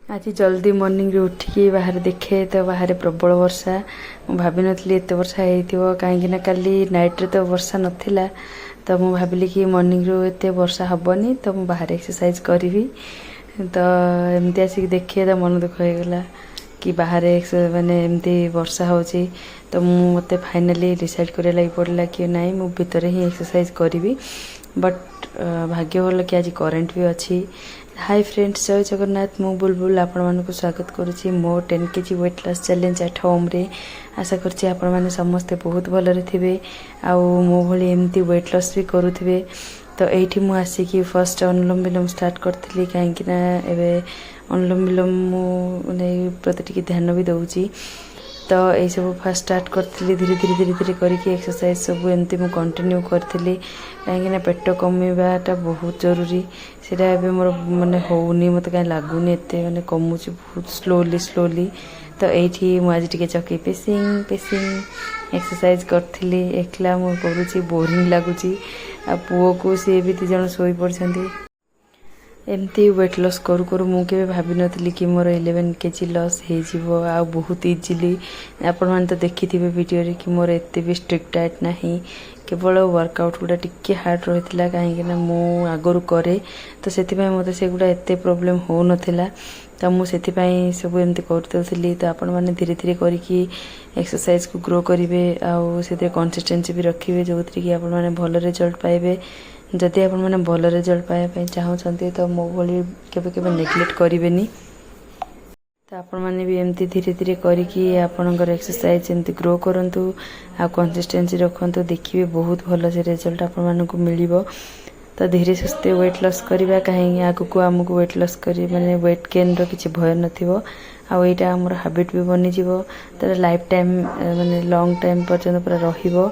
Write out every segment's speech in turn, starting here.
आज जल्दी मॉर्निंग रे उठिकी बाहर देखे तो बाहर प्रबल वर्षा भाभी नथली एते वर्षा हेतिबो काहेकि ना काली नाइट रे तो वर्षा नथिला तो मु भाबिली कि मॉर्निंग रे एते वर्षा हबनी तो मु बाहर एक्सरसाइज करिवि तो एमती आसी देखे तो मन दुख हो गला कि बाहर माने एमती वर्षा होची तो मते फाइनली डिसाइड करे लागि पड़ला कि नाही मु भीतर ही एक्सरसाइज करिवि बट भाग्य भल कि आज करेन्ट भी अच्छी। हाय फ्रेंड्स, जय जगन्नाथ। मु बुलबुल आपण मानक स्वागत करुच्ची मो 10 kg weight loss challenge at home रे। आशा करछि आपण माने समस्ते बहुत भलरे थिबे आउ मो भली एमती वेट लॉस भी करूथिबे। तो एठी मु आसिकी फर्स्ट अनुलोम विलोम स्टार्ट करथिली काहेकि ना एबे अनुलोम विलोम मु माने प्रति टिके ध्यान भी दउची तो यही सब फास्ट स्टार्ट करी धीरे धीरे करके एक्सरसाइज सब एमती मु कंटिन्यू करी कहीं पेट कमेवाटा बहुत जरूरी सेटा एबे मोर माने होउनी मते कहीं लागुनी एते माने कमुची बहुत स्लोली तो एठी मु आज टिके चकी पेसिंग एक्सरसाइज करथिली एकला मु करूची बोरिंग लागुची आ पुओ को से भी 3 जण सोई पड़छंती। एमती वेट लॉस करू करू मु के भाभी नथली कि मोर 11 kg लॉस हे जीवो आ बहुत इजीली आपण मान तो देखिथिबे वीडियो रे कि मोर एते भी स्ट्रिक्ट डाइट नाही केवल वर्कआउट गुडा टिके हार्ड रहितला काहे ना मु आगरु करे तो सेति पय मते से गुडा एते प्रॉब्लम हो नथिला तो मु सेति पय सब एमती करतथली तो आपण माने धीरे धीरे करी कि एक्सरसाइज को ग्रो करिवे आ सेते कंसिस्टेंसी भी रखिवे जोथि कि आपण माने भलो रिजल्ट पाइबे। जदि आपण माने भलो रिजल्ट पाइबा चाहछन्ती तो मो भली केबे केबे नेग्लेक्ट करिवेनी। तो आपण माने भी एमती धीरे धीरे करिकी आपनकर एक्सरसाइज एमती ग्रो करंतु आ कंसिस्टेंसी रखंतु देखिबे बहुत भलो से रिजल्ट आपण मानकु मिलिबो। तो धीरे सुस्ते वेट लॉस करिबा काहे आगु को हमकु वेट लॉस करी माने वेट गेन रो किछि भय नथिबो आ एटा हमर हैबिट भी बनि जिवो तर लाइफ टाइम माने लॉन्ग टाइम पर्यंत पूरा रहिबो।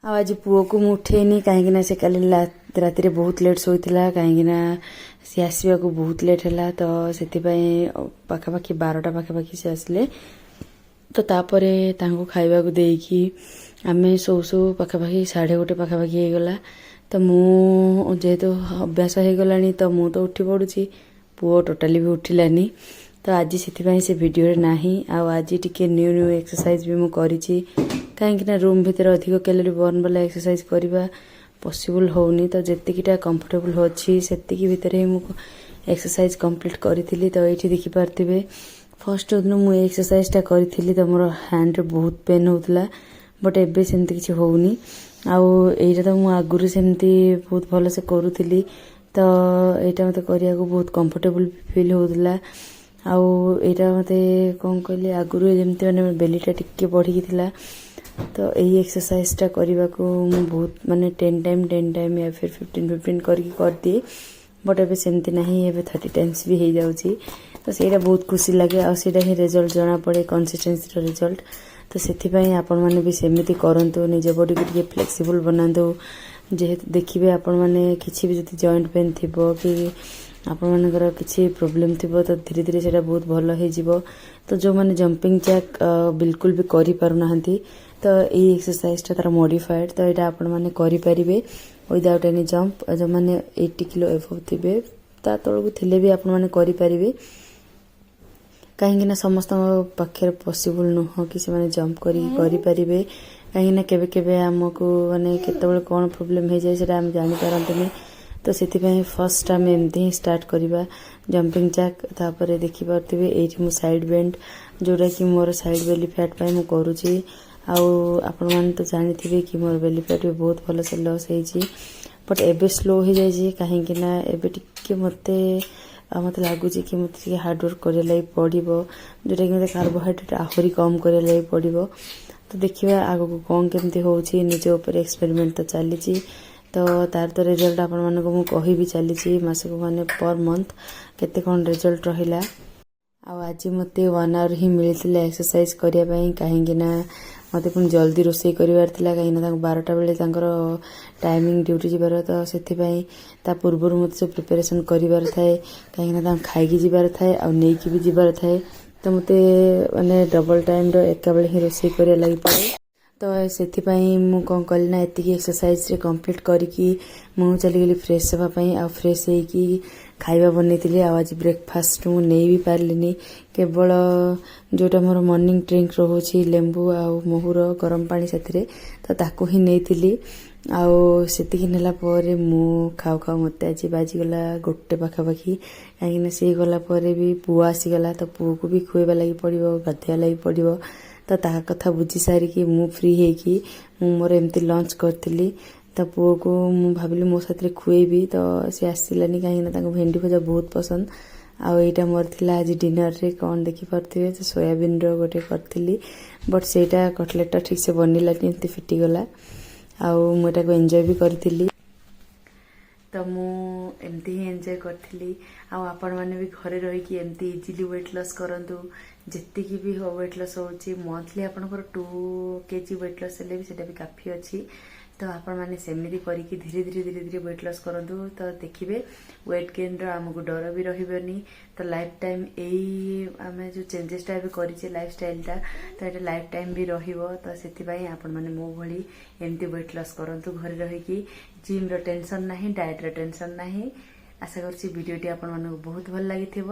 आज पुओ को मु उठेनी कहीं से काली राति रे बहुत लेट सोईथिला कहीं सी आसवा को बहुत लेट है तो से पाखापाखि 12टा पाखापाखि से आसले तो तापरे तांको खाइबा को देकी आमे सो पाखापाखि 1:30 पाखापाखि हो गला तो मु जेहेतु अभ्यास हो गलानी तो मु तो उठी पड़ुची पुओ टोटाली भी उठिलानी तो आज से वीडियो रे नाही आज टिके न्यू एक्सरसाइज भी मु करिची कहीं रूम भितर अधिक कैलोरी बर्न वाला एक्सरसाइज करवा पॉसिबल होनी तो जेतिकीटा कंफर्टेबल होची सेतिकी भितर ही मु एक्सरसाइज कंप्लीट करी तो ये देखि पारथिबे फर्स्ट दिन मु एक्सरसाइज टा करी तो मोर हैंड रे बहुत पेन होतला बट एबे सेमती किछि होउनी आउ एटा तो मु आगुरु सेमती बहुत भलो से करूथिली तो एटा मते करिया को बहुत कंफर्टेबल फील होतला आउ एटा मते कोन कहले आगुरु जेमती माने बेलीटा टिके बढ़ी थिला तो यही एक्सरसाइज टा करने को बहुत माने 10 टाइम या फिर 15 करके कर दिए बट एबे सेमती नहीं एबे 30 टाइम्स भी हो जाउची तो सेटा बहुत खुशी लगे आ सेटा ही रिजल्ट जाना पड़े कंसिस्टेंसी रो रिजल्ट तो सेथि पई आपण माने भी सेमिति करंतु निज बॉडी को टिके फ्लेक्सिबल बनांदो जे देखिबे आपण माने किछि भी जति जॉइंट पेन थिबो कि आपण मानकर किछि प्रॉब्लम थिबो तो धीरे धीरे सेटा बहुत भलो हे जिवो तो जो माने जंपिंग जैक बिल्कुल भी करि पारु नाहंती तो ये एक्सरसाइज टा तार मॉडिफाइड तो यहाँ आपण माने करि परिबे विदाउट एनी जंप जो माने 80 किलो एबव थिबे ता तळगु थिले भी आपण माने करि परिबे काहेकि ना समस्त पाखे पॉसिबल नुह कि से माने जंप करि परिबे काहेकि ना केबे केबे हमको माने केतबेले कोन प्रॉब्लम हे जाय सेटा हम जानि पारंतनी तो सेति पय फर्स्ट टाइम एमती ही स्टार्ट करिबा जंपिंग जैक तापरे देखि पारथिबे एठी मु साइड बेंड जोरा कि मोर साइड बेली फैट पय मु करूची आउ आपण मान तो जानिथिबे कि मोर बेली फैट भी बहुत भलो से लॉस हेची बट एबे स्लो हो जाय छी काहे कि ना एबे टिके मते लागुची कि मते हार्ड वर्क करे लाई पड़िबो जोटा कि मते कार्बोहाइड्रेट आहुरी कम करे लाई पड़िबो तो देखिबा आगो को कोन केमती होची निजे ऊपर एक्सपेरिमेंट तो चली छी तो तार तो रिजल्ट आपण मान को मु कहि भी चली छी मास को माने पर मंथ केते कोन रिजल्ट रहिला आ आज मते 1 आवर ही मिलिथिला एक्सरसाइज करिया पई काहे कि ना मते पुन जल्दी रोसई करिवार थिला काहे ना 12टा बेले तांकर टाइमिंग ड्यूटी जिबार तो सेथि पई ता पूर्वर मते से प्रिपरेशन करिवार थाए काहे ना ता खाइकी जिबार थाए आ नै की भी जिबार थाए तो मते माने डबल टाइम रो एका बेले ही रोसई करिया लागि पड़े तो सेथि पई मु कोन कल ना एतिकी एक्सरसाइज रे कंप्लीट करिकी मु चली गेली फ्रेश सेवा पई आ फ्रेश हे की ଖାଇବା ବନେଇଥିଲି ଆଉ ଆଜି ବ୍ରେକଫାଷ୍ଟ ମୁଁ ନେଇ ବି ପାରିଲିନି କେବଳ ଯେଉଁଟା ମୋର ମର୍ଣ୍ଣିଂ ଡ୍ରିଙ୍କ ରହୁଛି ଲେମ୍ବୁ ଆଉ ମହୁର ଗରମ ପାଣି ସେଥିରେ ତ ତାକୁ ହିଁ ନେଇଥିଲି ଆଉ ସେତିକି ନେଲା ପରେ ମୁଁ ଖାଉ ଖାଉ ମୋତେ ଆଜି ବାଜିଗଲା 1 ପାଖାପାଖି କାହିଁକିନା ସେ ଗଲା ପରେ ବି ପୁଅ ଆସିଗଲା ତ ପୁଅକୁ ବି ଖୁଆଇବା ଲାଗି ପଡ଼ିବ ଗାଧୋଇବା ଲାଗି ପଡ଼ିବ ତ ତା କଥା ବୁଝି ସାରିକି ମୁଁ ଫ୍ରି ହେଇକି ମୁଁ ମୋର ଏମିତି ଲଞ୍ଚ କରିଥିଲି ତ ପୁଅକୁ ମୁଁ ଭାବିଲି ମୋ ସାଥିରେ ଖୁଏଇବି ତ ସେ ଆସିଲାନି କାହିଁକିନା ତାଙ୍କୁ ଭେଣ୍ଡି ଭଜା ବହୁତ ପସନ୍ଦ ଆଉ ଏଇଟା ମୋର ଥିଲା ଆଜି ଡିନରରେ କ'ଣ ଦେଖିପାରୁଥିବେ ତ ସୋୟାବିନ୍ର ଗୋଟେ କରିଥିଲି ବଟ୍ ସେଇଟା କଟଲେଟ୍ଟା ଠିକ୍ସେ ବନିଲାନି ଏମିତି ଫିଟିଗଲା ଆଉ ମୁଁ ଏଟାକୁ ଏନ୍ଜୟ ବି କରିଥିଲି ତ ମୁଁ ଏମିତି ହିଁ ଏନ୍ଜୟ କରିଥିଲି ଆଉ ଆପଣମାନେ ବି ଘରେ ରହିକି ଏମିତି ଇଜିଲି ୱେଟ୍ ଲସ୍ କରନ୍ତୁ ଯେତିକି ବି ୱେଟ୍ ଲସ୍ ହେଉଛି ମନ୍ଥଲି ଆପଣଙ୍କର 2 kg ୱେଟ୍ ଲସ୍ ହେଲେ ବି ସେଇଟା ବି କାଫି ଅଛି ତ ଆପଣମାନେ ସେମିତି କରିକି ଧୀରେ ଧୀରେ ୱେଟ୍ ଲସ୍ କରନ୍ତୁ ତ ଦେଖିବେ ୱେଟ୍ ଗେନ୍ର ଆମକୁ ଡର ବି ରହିବନି ତ ଲାଇଫ୍ ଟାଇମ୍ ଏଇ ଆମେ ଯେଉଁ ଚେଞ୍ଜେସଟା ଏବେ କରିଛେ ଲାଇଫଷ୍ଟାଇଲଟା ତ ଏଇଟା ଲାଇଫ୍ ଟାଇମ୍ ବି ରହିବ ତ ସେଥିପାଇଁ ଆପଣମାନେ ମୋ ଭଳି ଏମିତି ୱେଟ୍ ଲସ୍ କରନ୍ତୁ ଘରେ ରହିକି ଜିମ୍ର ଟେନସନ୍ ନାହିଁ ଡାଏଟ୍ର ଟେନସନ୍ ନାହିଁ ଆଶା କରୁଛି ଭିଡ଼ିଓଟି ଆପଣମାନଙ୍କୁ ବହୁତ ଭଲ ଲାଗିଥିବ।